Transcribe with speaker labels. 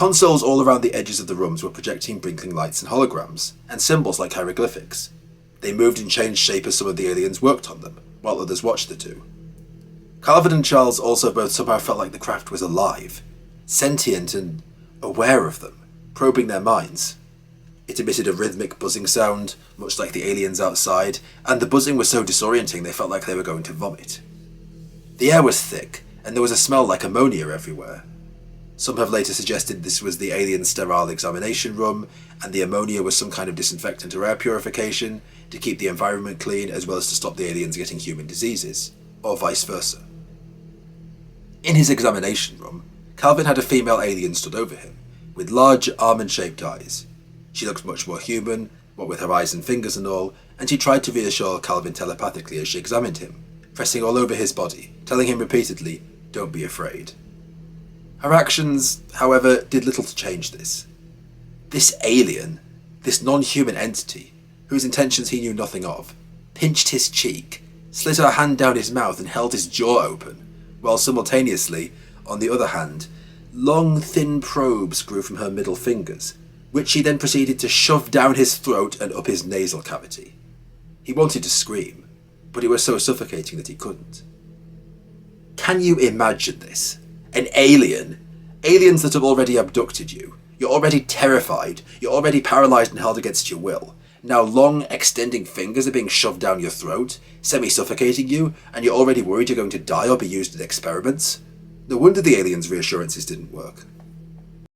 Speaker 1: Consoles all around the edges of the rooms were projecting blinking lights and holograms, and symbols like hieroglyphics. They moved and changed shape as some of the aliens worked on them, while others watched the two. Calvin and Charles also both somehow felt like the craft was alive, sentient and aware of them, probing their minds. It emitted a rhythmic buzzing sound, much like the aliens outside, and the buzzing was so disorienting they felt like they were going to vomit. The air was thick, and there was a smell like ammonia everywhere. Some have later suggested this was the alien sterile examination room, and the ammonia was some kind of disinfectant or air purification to keep the environment clean as well as to stop the aliens getting human diseases, or vice versa. In his examination room, Calvin had a female alien stood over him, with large almond-shaped eyes. She looked much more human, what with her eyes and fingers and all, and she tried to reassure Calvin telepathically as she examined him, pressing all over his body, telling him repeatedly, "Don't be afraid." Her actions, however, did little to change this. This alien, this non-human entity, whose intentions he knew nothing of, pinched his cheek, slid her hand down his mouth and held his jaw open, while simultaneously, on the other hand, long thin probes grew from her middle fingers, which she then proceeded to shove down his throat and up his nasal cavity. He wanted to scream, but it was so suffocating that he couldn't. Can you imagine this? An alien? Aliens that have already abducted you. You're already terrified. You're already paralysed and held against your will. Now long, extending fingers are being shoved down your throat, semi-suffocating you, and you're already worried you're going to die or be used in experiments? No wonder the aliens' reassurances didn't work.